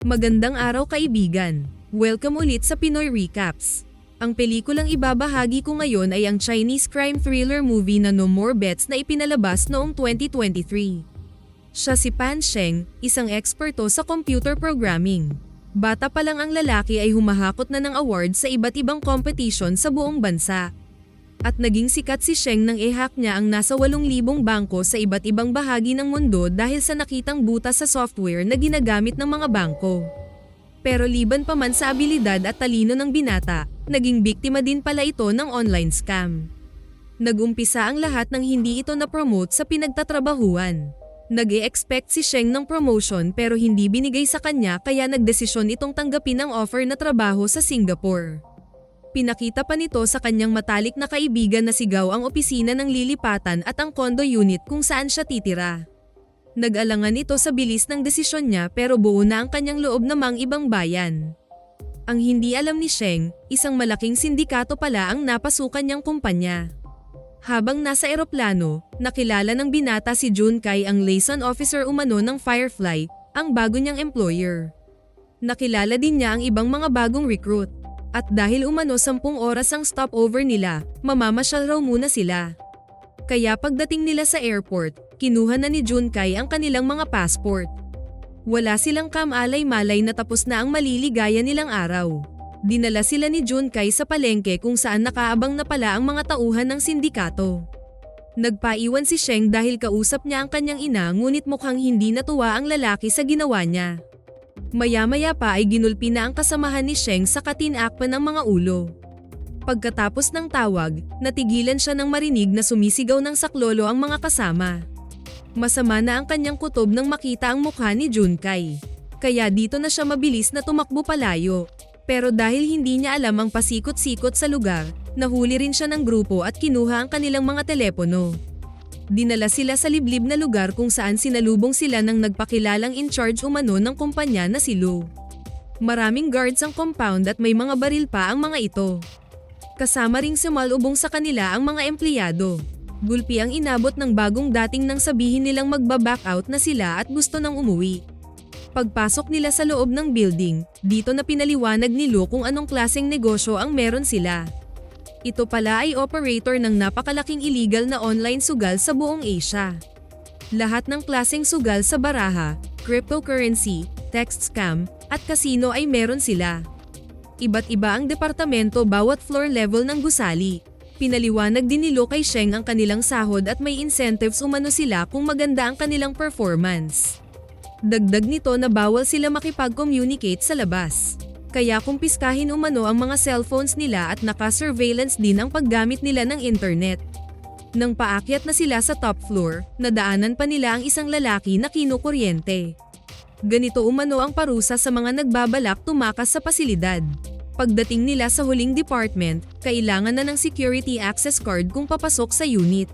Magandang araw kaibigan. Welcome ulit sa Pinoy Recaps. Ang pelikulang ibabahagi ko ngayon ay ang Chinese crime thriller movie na No More Bets na ipinalabas noong 2023. Siya si Pan Sheng, isang eksperto sa computer programming. Bata pa lang ang lalaki ay humahakot na ng award sa iba't ibang competition sa buong bansa. At naging sikat si Sheng nang i-hack niya ang nasa 8,000 bangko sa iba't ibang bahagi ng mundo dahil sa nakitang butas sa software na ginagamit ng mga bangko. Pero liban pa man sa abilidad at talino ng binata, naging biktima din pala ito ng online scam. Nag-umpisa ang lahat nang hindi ito na-promote sa pinagtatrabahuan. Nag-e-expect si Sheng ng promotion pero hindi binigay sa kanya kaya nagdesisyon itong tanggapin ang offer na trabaho sa Singapore. Pinakita pa nito sa kanyang matalik na kaibigan na sigaw ang opisina ng lilipatan at ang condo unit kung saan siya titira. Nag-alangan ito sa bilis ng desisyon niya pero buo na ang kanyang loob namang ibang bayan. Ang hindi alam ni Sheng, isang malaking sindikato pala ang napasukan niyang kumpanya. Habang nasa eroplano, nakilala ng binata si Jun Kai ang liaison officer umano ng Firefly, ang bago niyang employer. Nakilala din niya ang ibang mga bagong recruit. At dahil umano 10 oras ang stopover nila, mamamasyal raw muna sila. Kaya pagdating nila sa airport, kinuha na ni Jun Kai ang kanilang mga passport. Wala silang kamalay-malay na tapos na ang maliligaya nilang araw. Dinala sila ni Jun Kai sa palengke kung saan nakaabang na pala ang mga tauhan ng sindikato. Nagpaiwan si Sheng dahil kausap niya ang kanyang ina ngunit mukhang hindi natuwa ang lalaki sa ginawa niya. Maya-maya pa ay ginulpi na ang kasamahan ni Sheng sa katinakpan ng mga ulo. Pagkatapos ng tawag, natigilan siya nang marinig na sumisigaw ng saklolo ang mga kasama. Masama na ang kanyang kutob nang makita ang mukha ni Jun Kai. Kaya dito na siya mabilis na tumakbo palayo. Pero dahil hindi niya alam ang pasikot-sikot sa lugar, nahuli rin siya ng grupo at kinuha ang kanilang mga telepono. Dinala sila sa liblib na lugar kung saan sinalubong sila ng nagpakilalang in charge umano ng kumpanya na si Lu. Maraming guards ang compound at may mga baril pa ang mga ito. Kasama ring sumalubong sa kanila ang mga empleyado. Gulpi ang inabot ng bagong dating nang sabihin nilang magba-back out na sila at gusto nang umuwi. Pagpasok nila sa loob ng building, dito na pinaliwanag ni Lu kung anong klaseng negosyo ang meron sila. Ito pala ay operator ng napakalaking illegal na online sugal sa buong Asia. Lahat ng klaseng sugal sa baraha, cryptocurrency, text scam, at casino ay meron sila. Iba't iba ang departamento bawat floor level ng gusali. Pinaliwanag din ni Lu kay Sheng ang kanilang sahod at may incentives umano sila kung maganda ang kanilang performance. Dagdag nito na bawal sila makipag-communicate sa labas. Kaya kumpiskahin umano ang mga cellphones nila at naka-surveillance din ang paggamit nila ng internet. Nang paakyat na sila sa top floor, nadaanan pa nila ang isang lalaki na kinukuryente. Ganito umano ang parusa sa mga nagbabalak tumakas sa pasilidad. Pagdating nila sa huling department, kailangan na ng security access card kung papasok sa unit.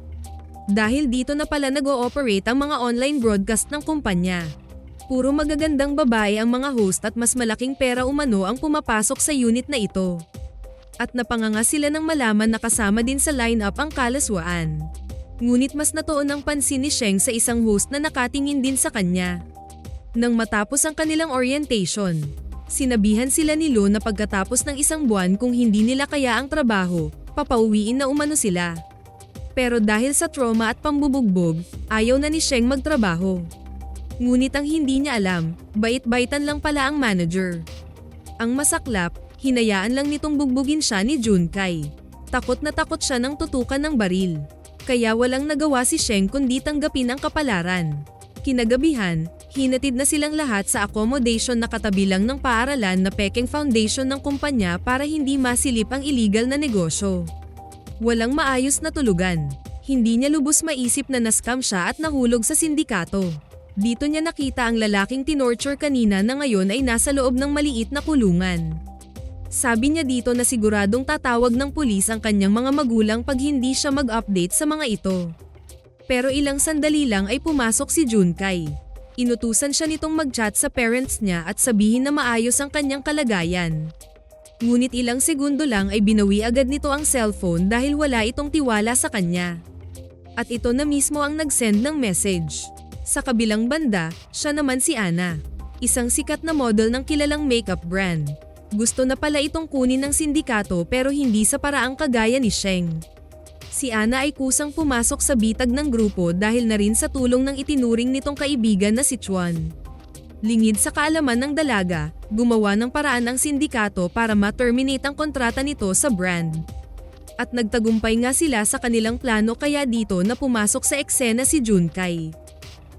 Dahil dito na pala nag-ooperate ang mga online broadcast ng kumpanya. Puro magagandang babae ang mga host at mas malaking pera umano ang pumapasok sa unit na ito. At napanganga sila nang malaman na kasama din sa lineup ang kalaswaan. Ngunit mas natuon ang pansin ni Sheng sa isang host na nakatingin din sa kanya. Nang matapos ang kanilang orientation, sinabihan sila ni Lu na pagkatapos ng 1 buwan kung hindi nila kaya ang trabaho, papauwiin na umano sila. Pero dahil sa trauma at pambubugbog, ayaw na ni Sheng magtrabaho. Ngunit ang hindi niya alam, bait-baitan lang pala ang manager. Ang masaklap, hinayaan lang nitong bugbugin siya ni Jun Kai. Takot na takot siya nang tutukan ng baril. Kaya walang nagawa si Sheng kundi tanggapin ang kapalaran. Kinagabihan, hinatid na silang lahat sa accommodation na katabi lang ng paaralan na pekeng foundation ng kumpanya para hindi masilip ang illegal na negosyo. Walang maayos na tulugan. Hindi niya lubos maisip na nascam siya at nahulog sa sindikato. Dito niya nakita ang lalaking tinorture kanina na ngayon ay nasa loob ng maliit na kulungan. Sabi niya dito na siguradong tatawag ng pulis ang kanyang mga magulang pag hindi siya mag-update sa mga ito. Pero ilang sandali lang ay pumasok si Jun Kai. Inutusan siya nitong mag-chat sa parents niya at sabihin na maayos ang kanyang kalagayan. Ngunit ilang segundo lang ay binawi agad nito ang cellphone dahil wala itong tiwala sa kanya. At ito na mismo ang nag-send ng message. Sa kabilang banda, siya naman si Ana. isang sikat na model ng kilalang makeup brand. Gusto na pala itong kunin ng sindikato pero hindi sa paraang kagaya ni Sheng. Si Ana ay kusang pumasok sa bitag ng grupo dahil na rin sa tulong ng itinuring nitong kaibigan na si Chuan. Lingid sa kaalaman ng dalaga, gumawa ng paraan ang sindikato para ma-terminate ang kontrata nito sa brand. At nagtagumpay nga sila sa kanilang plano kaya dito na pumasok sa eksena si Junkai.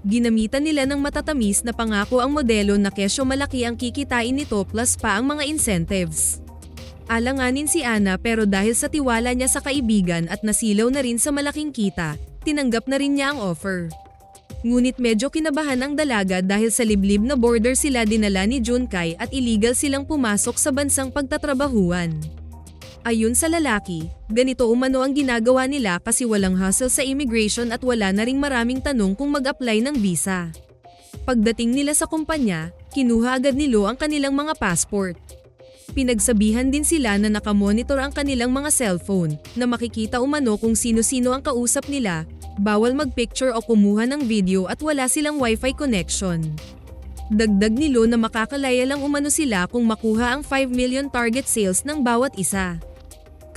Ginamitan nila ng matatamis na pangako ang modelo na kesyo malaki ang kikitain nito plus pa ang mga incentives. Alanganin si Ana pero dahil sa tiwala niya sa kaibigan at nasilaw na rin sa malaking kita, tinanggap na rin niya ang offer. Ngunit medyo kinabahan ang dalaga dahil sa liblib na border sila dinala ni Junkai at illegal silang pumasok sa bansang pagtatrabahuan. Ayon sa lalaki, ganito umano ang ginagawa nila kasi walang hassle sa immigration at wala na ring maraming tanong kung mag-apply ng visa. Pagdating nila sa kumpanya, kinuha agad nilo ang kanilang mga passport. Pinagsabihan din sila na nakamonitor ang kanilang mga cellphone, na makikita umano kung sino-sino ang kausap nila, bawal mag-picture o kumuha ng video at wala silang wifi connection. Dagdag nilo na makakalaya lang umano sila kung makuha ang 5 million target sales ng bawat isa.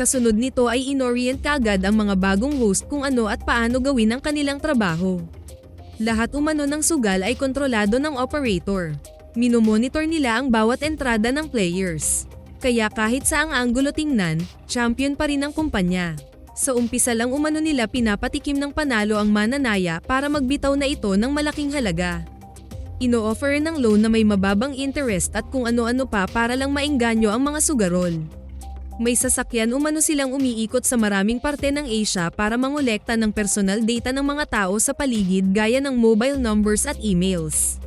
Kasunod nito ay inorient kaagad ang mga bagong host kung ano at paano gawin ang kanilang trabaho. Lahat umano ng sugal ay kontrolado ng operator. Minomonitor nila ang bawat entrada ng players. Kaya kahit sa ang anggulo tingnan, champion pa rin ang kumpanya. Sa umpisa lang umano nila pinapatikim ng panalo ang mananaya para magbitaw na ito ng malaking halaga. Ino-offer ng loan na may mababang interest at kung ano-ano pa para lang maengganyo ang mga sugarol. May sasakyan umano silang umiikot sa maraming parte ng Asia para mangolekta ng personal data ng mga tao sa paligid gaya ng mobile numbers at emails.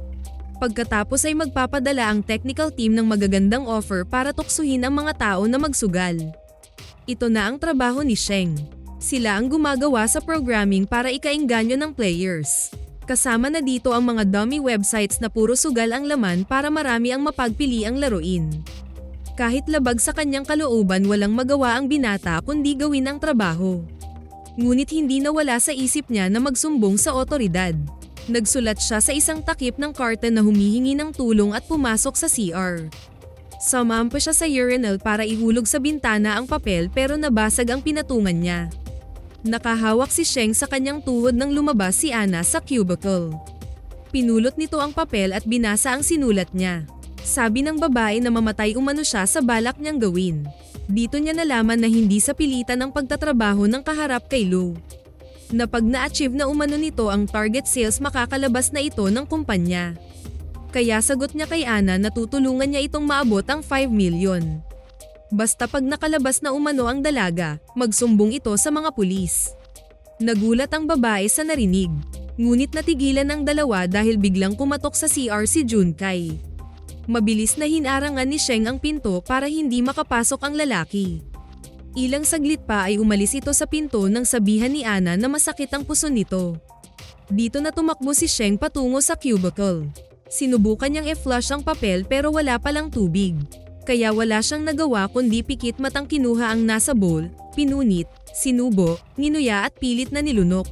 Pagkatapos ay magpapadala ang technical team ng magagandang offer para tuksuhin ang mga tao na magsugal. Ito na ang trabaho ni Sheng. Sila ang gumagawa sa programming para ikaengganyo ng players. Kasama na dito ang mga dummy websites na puro sugal ang laman para marami ang mapagpili ang laruin. Kahit labag sa kanyang kalooban walang magawa ang binata kundi gawin ang trabaho. Ngunit hindi nawala sa isip niya na magsumbong sa otoridad. Nagsulat siya sa isang takip ng karton na humihingi ng tulong at pumasok sa CR. Sumampa siya sa urinal para ihulog sa bintana ang papel pero nabasag ang pinatungan niya. Nakahawak si Sheng sa kanyang tuhod nang lumabas si Ana sa cubicle. Pinulot nito ang papel at binasa ang sinulat niya. Sabi ng babae na mamatay umano siya sa balak niyang gawin. Dito niya nalaman na hindi sa pilitan ang pagtatrabaho ng kaharap kay Lou. Na pag na-achieve na umano nito ang target sales makakalabas na ito ng kumpanya. Kaya sagot niya kay Ana na tutulungan niya itong maabot ang 5 million. Basta pag nakalabas na umano ang dalaga, magsumbong ito sa mga pulis. Nagulat ang babae sa narinig. Ngunit natigilan ang dalawa dahil biglang kumatok sa CR si Junkai. Mabilis na hinarangan ni Sheng ang pinto para hindi makapasok ang lalaki. Ilang saglit pa ay umalis ito sa pinto nang sabihan ni Ana na masakit ang puso nito. Dito na tumakbo si Sheng patungo sa cubicle. Sinubukan niyang i-flush ang papel pero wala palang tubig. Kaya wala siyang nagawa kundi pikit matang kinuha ang nasa bowl, pinunit, sinubo, nginuya at pilit na nilunok.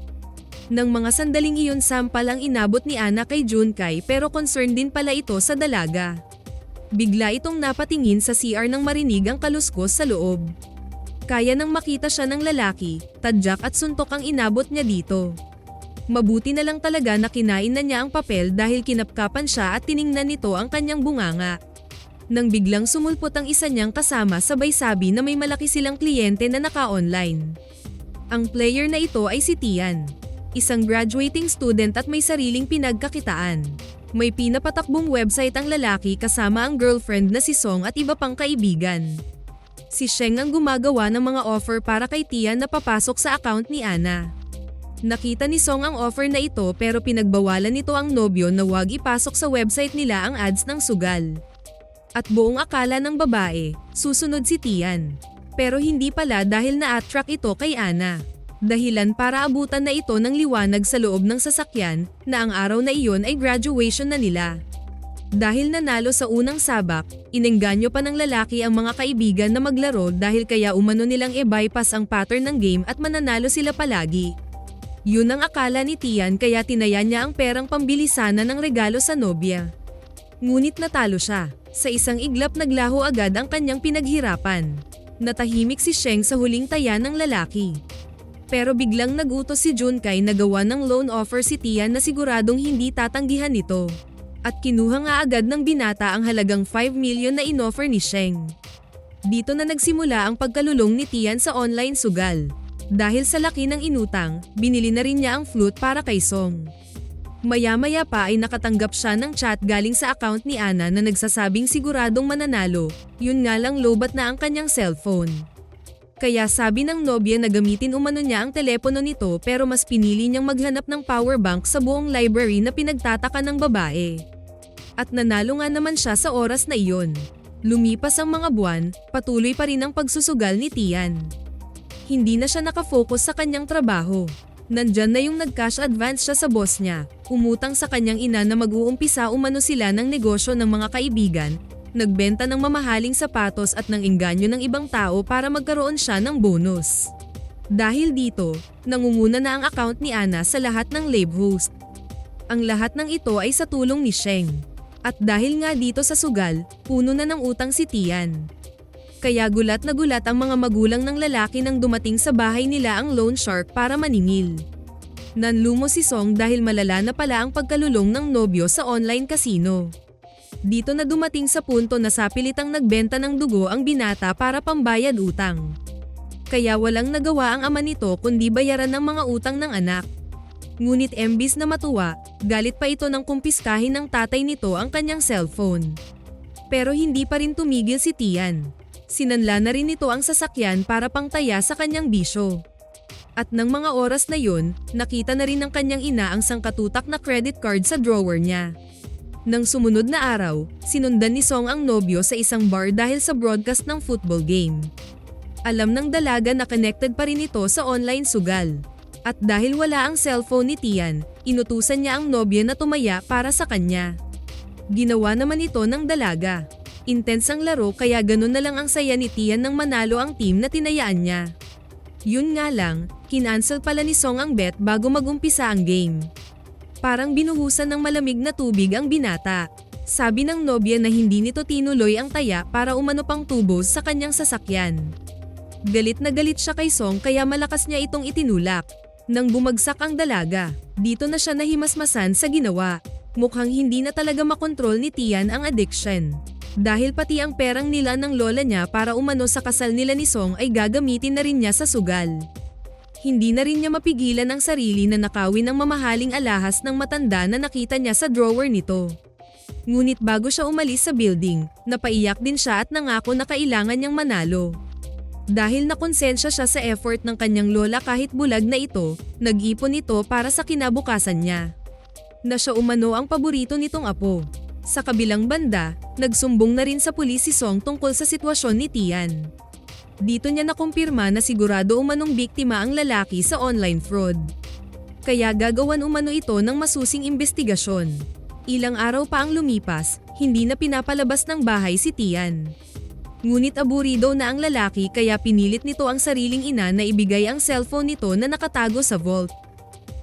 Nang mga sandaling iyon sampal ang inabot ni Ana kay Junkai pero concerned din pala ito sa dalaga. Bigla itong napatingin sa CR nang marinig ang kaluskos sa loob. Kaya nang makita siya ng lalaki, tadyak at suntok ang inabot niya dito. Mabuti na lang talaga na kinain na niya ang papel dahil kinapkapan siya at tiningnan nito ang kanyang bunganga. Nang biglang sumulpot ang isa niyang kasama sabay sabi na may malaki silang kliyente na naka-online. Ang player na ito ay si Tian. Isang graduating student at may sariling pinagkakitaan. May pinapatakbong website ang lalaki kasama ang girlfriend na si Song at iba pang kaibigan. Si Sheng ang gumagawa ng mga offer para kay Tian na papasok sa account ni Ana. Nakita ni Song ang offer na ito pero pinagbawalan nito ang nobyo na huwag ipasok sa website nila ang ads ng sugal. At buong akala ng babae, susunod si Tian. Pero hindi pala dahil na-attract ito kay Ana. Dahilan para abutan na ito ng liwanag sa loob ng sasakyan na ang araw na iyon ay graduation na nila. Dahil nanalo sa unang sabak, inengganyo pa ng lalaki ang mga kaibigan na maglaro dahil kaya umano nilang i-bypass ang pattern ng game at mananalo sila palagi. Yun ang akala ni Tian kaya tinaya niya ang perang pambili sana ng regalo sa nobya. Ngunit natalo siya. Sa isang iglap naglaho agad ang kanyang pinaghirapan. Natahimik si Sheng sa huling taya ng lalaki. Pero biglang nagutos si Junkai na gawa ng loan offer si Tian na siguradong hindi tatanggihan nito. At kinuha nga agad ng binata ang halagang 5 million na inoffer ni Sheng. Dito na nagsimula ang pagkalulong ni Tian sa online sugal. Dahil sa laki ng inutang, binili na rin niya ang flute para kay Song. Maya-maya pa ay nakatanggap siya ng chat galing sa account ni Ana na nagsasabing siguradong mananalo, yun nga lang lobat na ang kanyang cellphone. Kaya sabi ng nobya na gamitin umano niya ang telepono nito pero mas pinili niyang maghanap ng power bank sa buong library na pinagtataka ng babae. At nanalo nga naman siya sa oras na iyon. Lumipas ang mga buwan, patuloy pa rin ang pagsusugal ni Tian. Hindi na siya nakafocus sa kanyang trabaho. Nandyan na yung nag-cash advance siya sa boss niya, umutang sa kanyang ina na mag-uumpisa umano sila ng negosyo ng mga kaibigan, nagbenta ng mamahaling sapatos at ng engganyo ng ibang tao para magkaroon siya ng bonus. Dahil dito, nangunguna na ang account ni Ana sa lahat ng lab host. Ang lahat ng ito ay sa tulong ni Sheng. At dahil nga dito sa sugal, puno na ng utang si Tian. Kaya gulat na gulat ang mga magulang ng lalaki nang dumating sa bahay nila ang loan shark para maningil. Nanlumo si Song dahil malala na pala ang pagkalulong ng nobyo sa online casino. Dito na dumating sa punto na sapilitang nagbenta ng dugo ang binata para pambayad utang. Kaya walang nagawa ang ama nito kundi bayaran ng mga utang ng anak. Ngunit imbis na matuwa, galit pa ito nang kumpiskahin ng tatay nito ang kanyang cellphone. Pero hindi pa rin tumigil si Tian. Sinanla na rin ito ang sasakyan para pangtaya sa kanyang bisyo. At ng mga oras na yun, nakita na rin ng kanyang ina ang sangkatutak na credit card sa drawer niya. Nang sumunod na araw, sinundan ni Song ang nobyo sa isang bar dahil sa broadcast ng football game. Alam ng dalaga na connected pa rin ito sa online sugal. At dahil wala ang cellphone ni Tian, inutusan niya ang nobya na tumaya para sa kanya. Ginawa naman ito ng dalaga. Intense ang laro kaya ganun na lang ang saya ni Tian nang manalo ang team na tinayaan niya. Yun nga lang, kinancel pala ni Song ang bet bago magumpisa ang game. Parang binuhusan ng malamig na tubig ang binata. Sabi ng nobya na hindi nito tinuloy ang taya para umano pang tubos sa kanyang sasakyan. Galit na galit siya kay Song kaya malakas niya itong itinulak. Nang bumagsak ang dalaga, dito na siya nahimasmasan sa ginawa. Mukhang hindi na talaga makontrol ni Tian ang addiction. Dahil pati ang perang nila ng lola niya para umano sa kasal nila ni Song ay gagamitin na rin niya sa sugal. Hindi na rin niya mapigilan ang sarili na nakawin ng mamahaling alahas ng matanda na nakita niya sa drawer nito. Ngunit bago siya umalis sa building, napaiyak din siya at nangako na kailangan niyang manalo. Dahil nakonsensya siya sa effort ng kanyang lola kahit bulag na ito, nag-ipon ito para sa kinabukasan niya. Na siya umano ang paborito nitong apo. Sa kabilang banda, nagsumbong na rin sa pulis si Song tungkol sa sitwasyon ni Tian. Dito niya nakumpirma na sigurado umanong biktima ang lalaki sa online fraud. Kaya gagawan umano ito ng masusing investigasyon. Ilang araw pa ang lumipas, hindi na pinapalabas ng bahay si Tian. Ngunit aburido na ang lalaki kaya pinilit nito ang sariling ina na ibigay ang cellphone nito na nakatago sa vault.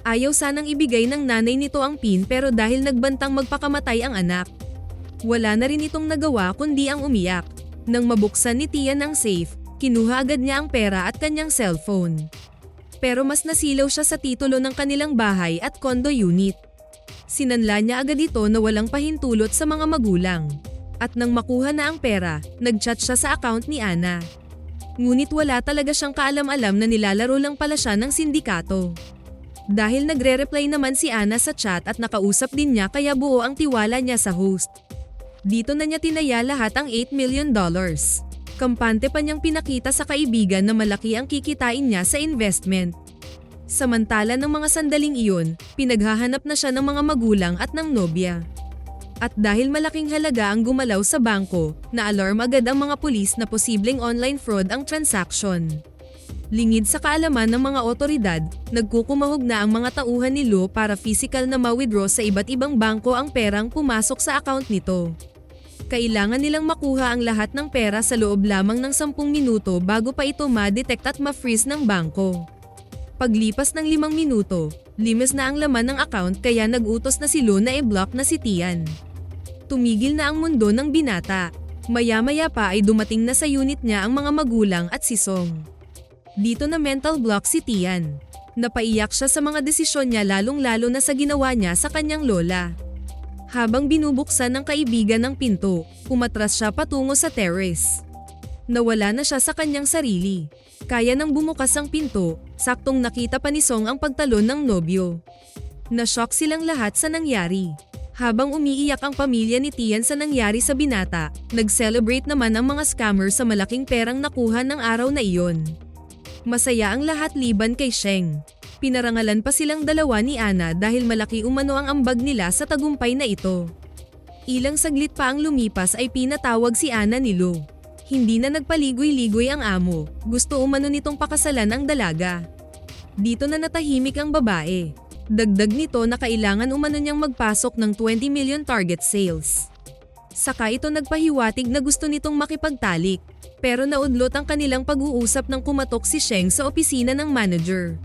Ayaw sanang ibigay ng nanay nito ang PIN pero dahil nagbantang magpakamatay ang anak. Wala na rin itong nagawa kundi ang umiyak. Nang mabuksan ni Tian ang safe, kinuha agad niya ang pera at kanyang cellphone. Pero mas nasilaw siya sa titulo ng kanilang bahay at condo unit. Sinanla niya agad ito na walang pahintulot sa mga magulang. At nang makuha na ang pera, nag-chat siya sa account ni Ana. Ngunit wala talaga siyang kaalam-alam na nilalaro lang pala siya ng sindikato. Dahil nagre-reply naman si Ana sa chat at nakausap din niya kaya buo ang tiwala niya sa host. Dito na niya tinaya lahat ang $8 million. Kampante pa niyang pinakita sa kaibigan na malaki ang kikitain niya sa investment. Samantala ng mga sandaling iyon, pinaghahanap na siya ng mga magulang at ng nobya. At dahil malaking halaga ang gumalaw sa bangko, na-alarm agad ang mga pulis na posibleng online fraud ang transaction. Lingid sa kaalaman ng mga otoridad, nagkukumahog na ang mga tauhan ni Lu para physical na ma-withdraw sa iba't ibang bangko ang perang pumasok sa account nito. Kailangan nilang makuha ang lahat ng pera sa loob lamang ng 10 minuto bago pa ito ma-detect at ma-freeze ng bangko. Paglipas ng 5 minuto, limis na ang laman ng account kaya nag-utos na si Lu na i-block na si Tian. Tumigil na ang mundo ng binata. Maya-maya pa ay dumating na sa unit niya ang mga magulang at si Song. Dito na mental block si Tian. Napaiyak siya sa mga desisyon niya lalong-lalo na sa ginawa niya sa kanyang lola. Habang binubuksan ng kaibigan ng pinto, umatras siya patungo sa terrace. Nawala na siya sa kanyang sarili. Kaya nang bumukas ang pinto, saktong nakita pa ni Song ang pagtalon ng nobyo. Na-shock silang lahat sa nangyari. Habang umiiyak ang pamilya ni Tian sa nangyari sa binata, nag-celebrate naman ang mga scammer sa malaking perang nakuha ng araw na iyon. Masaya ang lahat liban kay Sheng. Pinarangalan pa silang dalawa ni Ana dahil malaki umano ang ambag nila sa tagumpay na ito. Ilang saglit pa ang lumipas ay pinatawag si Ana ni Lo. Hindi na nagpaligoy-ligoy ang amo, gusto umano nitong pakasalan ang dalaga. Dito na natahimik ang babae. Dagdag nito na kailangan umano niyang magpasok ng 20 million target sales. Saka ito nagpahiwatig na gusto nitong makipagtalik, pero naudlot ang kanilang pag-uusap nang kumatok si Sheng sa opisina ng manager.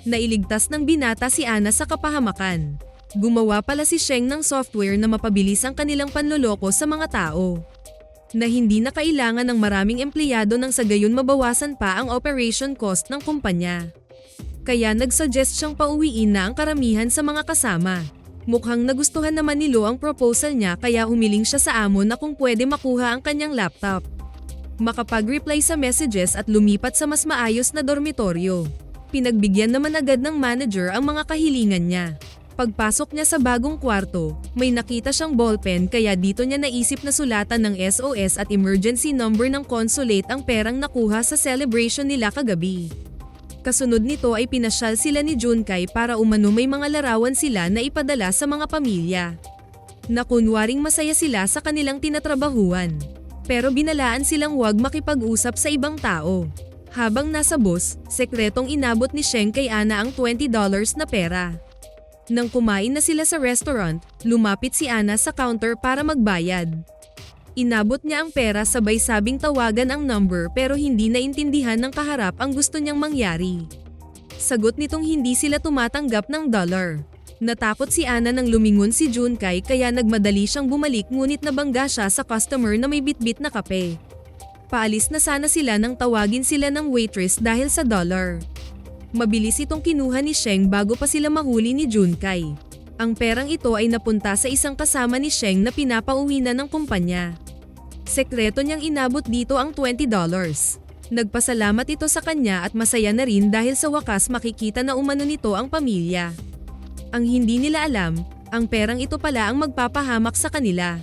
Nailigtas ng binata si Ana sa kapahamakan. Gumawa pala si Sheng ng software na mapabilis ang kanilang panloloko sa mga tao. Na hindi na kailangan ng maraming empleyado nang sa gayon mabawasan pa ang operation cost ng kumpanya. Kaya nagsuggest siyang pauwiin na ang karamihan sa mga kasama. Mukhang nagustuhan naman ni Lo ang proposal niya kaya humiling siya sa amo na kung pwede makuha ang kanyang laptop. Makapag-reply sa messages at lumipat sa mas maayos na dormitoryo. Pinagbigyan naman agad ng manager ang mga kahilingan niya. Pagpasok niya sa bagong kwarto, may nakita siyang ballpen kaya dito niya naisip na sulatan ng SOS at emergency number ng consulate ang perang nakuha sa celebration nila kagabi. Kasunod nito ay pinasyal sila ni Junkai para umano may mga larawan sila na ipadala sa mga pamilya. Na kunwaring masaya sila sa kanilang tinatrabahuan. Pero binalaan silang huwag makipag-usap sa ibang tao. Habang nasa bus, sekretong inabot ni Sheng kay Ana ang $20 na pera. Nang kumain na sila sa restaurant, lumapit si Ana sa counter para magbayad. Inabot niya ang pera sabay sabing tawagan ang number pero hindi naintindihan ng kaharap ang gusto niyang mangyari. Sagot nitong hindi sila tumatanggap ng dollar. Natakot si Ana nang lumingon si Junkai kaya nagmadali siyang bumalik ngunit nabangga siya sa customer na may bitbit na kape. Paalis na sana sila nang tawagin sila ng waitress dahil sa dollar. Mabilis itong kinuha ni Sheng bago pa sila mahuli ni Junkai. Ang perang ito ay napunta sa isang kasama ni Sheng na pinapauwi na ng kumpanya. Sekreto niyang inabot dito ang $20. Nagpasalamat ito sa kanya at masaya na rin dahil sa wakas makikita na umano nito ang pamilya. Ang hindi nila alam, ang perang ito pala ang magpapahamak sa kanila.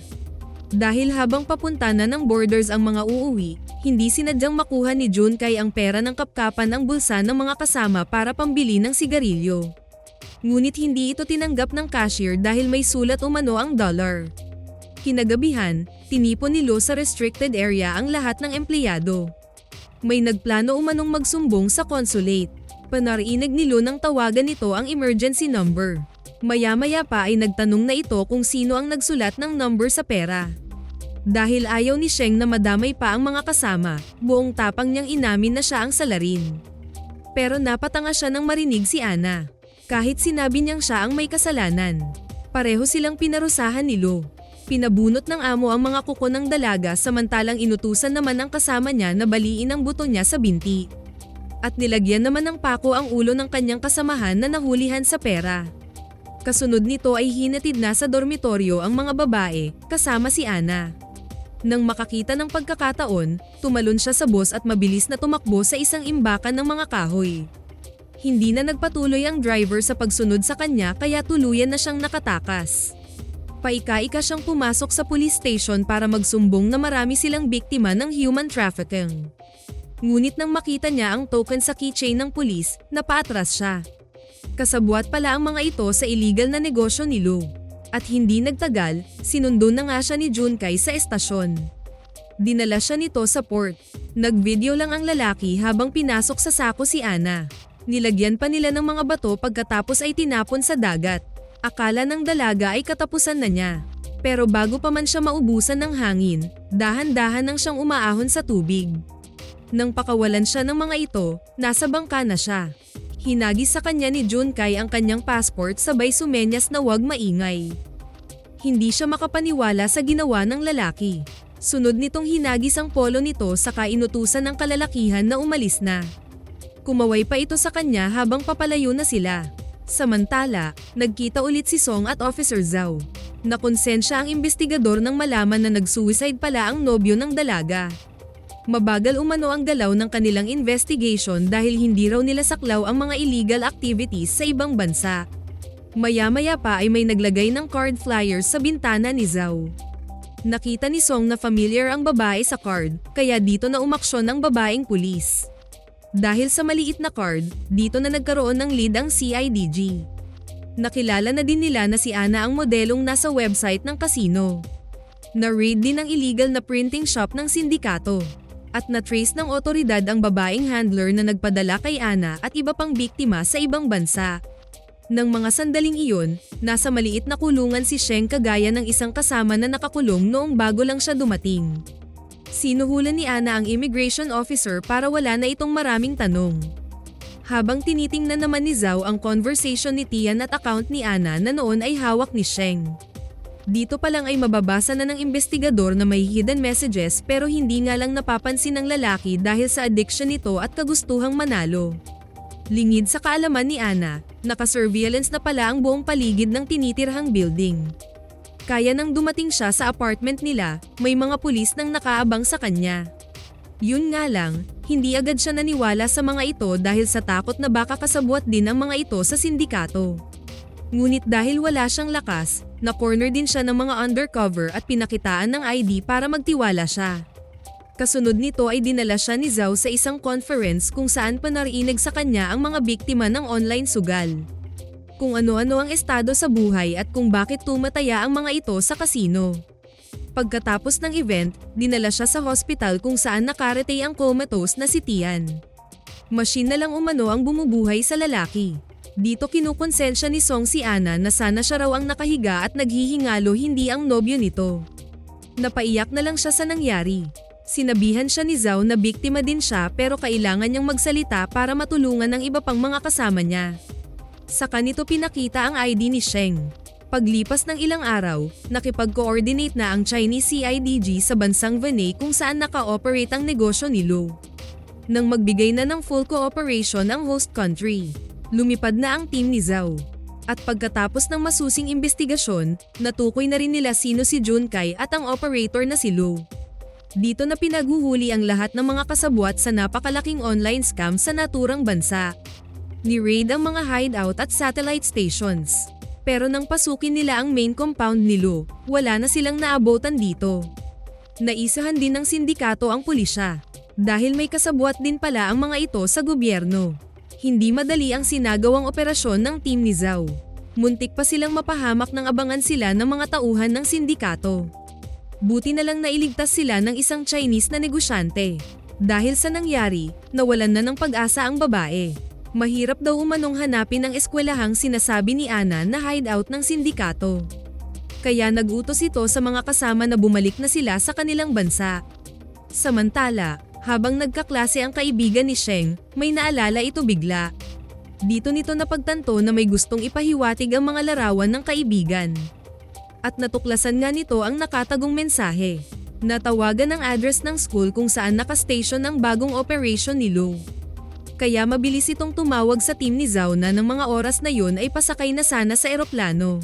Dahil habang papunta na ng borders ang mga uuwi, hindi sinadyang makuha ni Junkai ang pera ng kapkapan ng bulsa ng mga kasama para pambili ng sigarilyo. Ngunit hindi ito tinanggap ng cashier dahil may sulat umano ang dollar. Kinagabihan, tinipon ni Lo sa restricted area ang lahat ng empleyado. May nagplano umanong magsumbong sa consulate. Panarinig ni Lo nang tawagan nito ang emergency number. Maya-maya pa ay nagtanong na ito kung sino ang nagsulat ng number sa pera. Dahil ayaw ni Sheng na madamay pa ang mga kasama, buong tapang niyang inamin na siya ang salarin. Pero napatanga siya nang marinig si Ana. Kahit sinabi niyang siya ang may kasalanan. Pareho silang pinarusahan ni Lo. Pinabunot ng amo ang mga kuko ng dalaga samantalang inutusan naman ang kasama niya na baliin ang buto niya sa binti. At nilagyan naman ng pako ang ulo ng kanyang kasamahan na nahulihan sa pera. Kasunod nito ay hinatid na sa dormitoryo ang mga babae, kasama si Ana. Nang makakita ng pagkakataon, tumalon siya sa bus at mabilis na tumakbo sa isang imbakan ng mga kahoy. Hindi na nagpatuloy ang driver sa pagsunod sa kanya kaya tuluyan na siyang nakatakas. Paika-ika siyang pumasok sa police station para magsumbong na marami silang biktima ng human trafficking. Ngunit nang makita niya ang token sa keychain ng pulis, napaatras siya. Kasabwat pala ang mga ito sa illegal na negosyo ni Lo. At hindi nagtagal, sinundo na nga siya ni Junkai sa estasyon. Dinala siya nito sa port. Nagvideo lang ang lalaki habang pinasok sa sako si Ana. Nilagyan pa nila ng mga bato pagkatapos ay tinapon sa dagat. Akala ng dalaga ay katapusan na niya. Pero bago pa man siya maubusan ng hangin, dahan-dahan nang siyang umaahon sa tubig. Nang pakawalan siya ng mga ito, nasa bangka na siya. Hinagis sa kanya ni Junkai ang kanyang passport sabay sumenyas na huwag maingay. Hindi siya makapaniwala sa ginawa ng lalaki. Sunod nitong hinagis ang polo nito saka inutusan ng kalalakihan na umalis na. Kumaway pa ito sa kanya habang papalayo na sila. Samantala, nagkita ulit si Song at Officer Zhao. Nakonsensya ang investigador nang malaman na nag-suicide pala ang nobyo ng dalaga. Mabagal umano ang galaw ng kanilang investigation dahil hindi raw nila saklaw ang mga illegal activities sa ibang bansa. Maya-maya pa ay may naglagay ng card flyers sa bintana ni Zhao. Nakita ni Song na familiar ang babae sa card, kaya dito na umaksyon ang babaeng pulis. Dahil sa maliit na card, dito na nagkaroon ng lead ang CIDG. Nakilala na din nila na si Ana ang modelong nasa website ng casino. Na-raid din ang illegal na printing shop ng sindikato. At na-trace ng otoridad ang babaeng handler na nagpadala kay Ana at iba pang biktima sa ibang bansa. Nang mga sandaling iyon, nasa maliit na kulungan si Sheng kagaya ng isang kasama na nakakulong noong bago lang siya dumating. Sinuhulan ni Ana ang immigration officer para wala na itong maraming tanong. Habang tinitingnan naman ni Zhao ang conversation ni Tian at account ni Ana na noon ay hawak ni Sheng. Dito pa lang ay mababasa na ng investigador na may hidden messages pero hindi nga lang napapansin ng lalaki dahil sa addiction nito at kagustuhang manalo. Lingid sa kaalaman ni Ana, naka-surveillance na pala ang buong paligid ng tinitirhang building. Kaya nang dumating siya sa apartment nila, may mga pulis nang nakaabang sa kanya. Yun nga lang, hindi agad siya naniwala sa mga ito dahil sa takot na baka kasabwat din ang mga ito sa sindikato. Ngunit dahil wala siyang lakas, na-corner din siya ng mga undercover at pinakitaan ng ID para magtiwala siya. Kasunod nito ay dinala siya ni Zhao sa isang conference kung saan panarinig sa kanya ang mga biktima ng online sugal. Kung ano-ano ang estado sa buhay at kung bakit tumataya ang mga ito sa kasino. Pagkatapos ng event, dinala siya sa hospital kung saan nakaretay ang comatose na si Tian. Machine na lang umano ang bumubuhay sa lalaki. Dito kinukonsensya ni Song si Ana na sana siya raw ang nakahiga at naghihingalo hindi ang nobyo nito. Napaiyak na lang siya sa nangyari. Sinabihan siya ni Zhao na biktima din siya pero kailangan niyang magsalita para matulungan ng iba pang mga kasama niya. Saka nito pinakita ang ID ni Sheng. Paglipas ng ilang araw, nakipag-coordinate na ang Chinese CIDG sa bansang Vanay kung saan naka-operate ang negosyo ni Lu. Nang magbigay na ng full cooperation ang host country, lumipad na ang team ni Zhao. At pagkatapos ng masusing investigasyon, natukoy na rin nila sino si Junkai at ang operator na si Lu. Dito na pinaghuhuli ang lahat ng mga kasabwat sa napakalaking online scam sa naturang bansa. Ni-raid ang mga hideout at satellite stations. Pero nang pasukin nila ang main compound ni Lu, wala na silang naabotan dito. Naisahan din ng sindikato ang pulisya. Dahil may kasabwat din pala ang mga ito sa gobyerno. Hindi madali ang sinagawang operasyon ng team ni Zhao. Muntik pa silang mapahamak nang abangan sila ng mga tauhan ng sindikato. Buti na lang nailigtas sila ng isang Chinese na negosyante. Dahil sa nangyari, nawalan na ng pag-asa ang babae. Mahirap daw umanong hanapin ang eskwelahang sinasabi ni Ana na hideout ng sindikato. Kaya nag-utos ito sa mga kasama na bumalik na sila sa kanilang bansa. Samantala, habang nagkaklase ang kaibigan ni Sheng, may naalala ito bigla. Dito nito napagtanto na may gustong ipahiwatig ang mga larawan ng kaibigan. At natuklasan nga nito ang nakatagong mensahe. Natawagan ang address ng school kung saan nakastation ang bagong operation ni Lu. Kaya mabilis itong tumawag sa team ni Zhao na ng mga oras na yun ay pasakay na sana sa eroplano.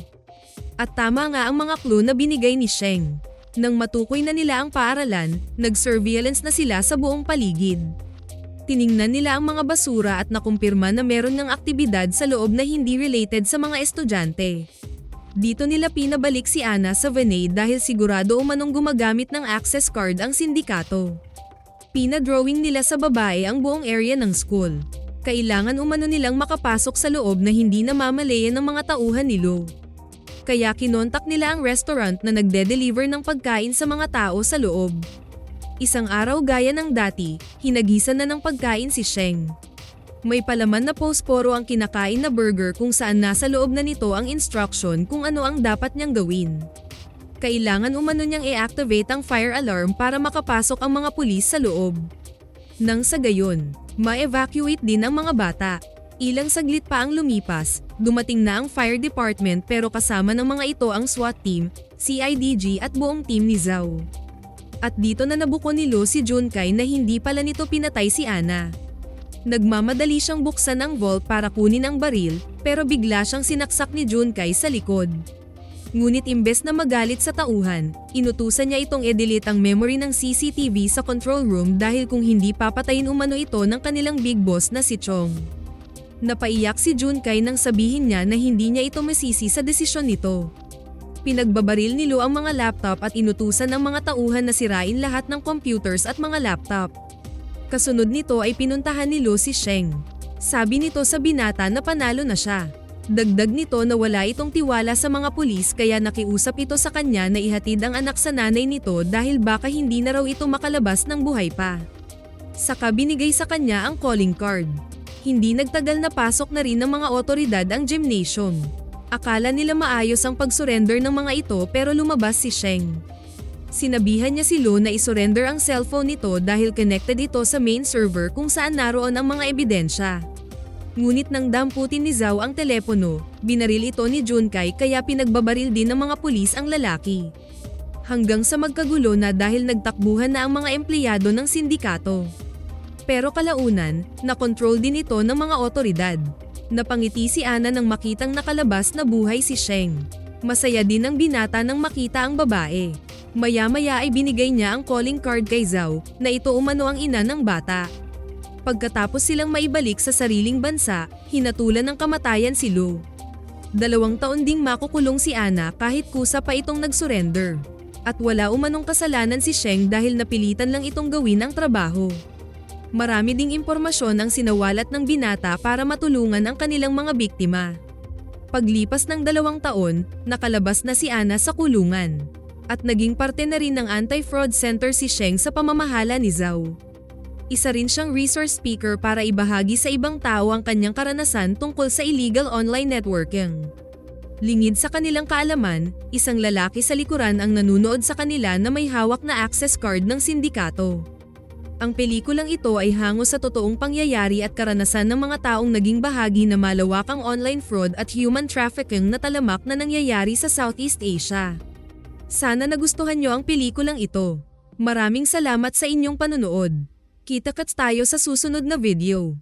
At tama nga ang mga clue na binigay ni Sheng. Nang matukoy na nila ang paaralan, nag-surveillance na sila sa buong paligid. Tiningnan nila ang mga basura at nakumpirma na meron ng aktibidad sa loob na hindi related sa mga estudyante. Dito nila pinabalik si Ana sa Vanay dahil sigurado umanong gumagamit ng access card ang sindikato. Pinadrawing nila sa babae ang buong area ng school. Kailangan umano nilang makapasok sa loob na hindi namamalayan ng mga tauhan ni Lu. Kaya kinontak nila ang restaurant na nagde-deliver ng pagkain sa mga tao sa loob. Isang araw gaya ng dati, hinagisan na ng pagkain si Sheng. May palaman na posporo ang kinakain na burger kung saan nasa loob na nito ang instruction kung ano ang dapat niyang gawin. Kailangan umano niyang i-activate ang fire alarm para makapasok ang mga pulis sa loob. Nang sa gayon, ma-evacuate din ang mga bata. Ilang saglit pa ang lumipas, dumating na ang fire department pero kasama ng mga ito ang SWAT team, CIDG at buong team ni Zhao. At dito na nabuko ni Lo si Junkai na hindi pala nito pinatay si Ana. Nagmamadali siyang buksan ang vault para kunin ang baril, pero bigla siyang sinaksak ni Junkai sa likod. Ngunit imbes na magalit sa tauhan, inutusan niya itong i-delete ang memory ng CCTV sa control room dahil kung hindi papatayin umano ito ng kanilang big boss na si Chong. Napaiyak si Junkai nang sabihin niya na hindi niya ito masisi sa desisyon nito. Pinagbabaril ni Lo ang mga laptop at inutusan ng mga tauhan na sirain lahat ng computers at mga laptop. Kasunod nito ay pinuntahan ni Lo si Sheng. Sabi nito sa binata na panalo na siya. Dagdag nito na wala itong tiwala sa mga pulis kaya nakiusap ito sa kanya na ihatid ang anak sa nanay nito dahil baka hindi na raw ito makalabas ng buhay pa. Saka binigay sa kanya ang calling card. Hindi nagtagal na pasok na rin ng mga otoridad ang gymnasium. Akala nila maayos ang pag-surrender ng mga ito pero lumabas si Sheng. Sinabihan niya si Lo na isurrender ang cellphone nito dahil connected ito sa main server kung saan naroon ang mga ebidensya. Ngunit nang damputin ni Zhao ang telepono, binaril ito ni Junkai kaya pinagbabaril din ng mga pulis ang lalaki. Hanggang sa magkagulo na dahil nagtakbuhan na ang mga empleyado ng sindikato. Pero kalaunan, nakontrol din ito ng mga otoridad. Napangiti si Ana nang makitang nakalabas na buhay si Sheng. Masaya din ang binata nang makita ang babae. Maya-maya ay binigay niya ang calling card kay Zhao na ito umano ang ina ng bata. Pagkatapos silang maibalik sa sariling bansa, hinatulan ng kamatayan si Lo. 2 taon ding makukulong si Ana kahit kusa pa itong nag-surrender. At wala umanong kasalanan si Sheng dahil napilitan lang itong gawin ang trabaho. Marami ding impormasyon ang sinawalat ng binata para matulungan ang kanilang mga biktima. Paglipas ng 2 taon, nakalabas na si Ana sa kulungan. At naging parte na rin ng anti-fraud center si Sheng sa pamamahala ni Zhao. Isa rin siyang resource speaker para ibahagi sa ibang tao ang kanyang karanasan tungkol sa illegal online networking. Lingid sa kanilang kaalaman, isang lalaki sa likuran ang nanunood sa kanila na may hawak na access card ng sindikato. Ang pelikulang ito ay hango sa totoong pangyayari at karanasan ng mga taong naging bahagi na malawakang online fraud at human trafficking na talamak na nangyayari sa Southeast Asia. Sana nagustuhan nyo ang pelikulang ito. Maraming salamat sa inyong panonood. Kita-kits tayo sa susunod na video.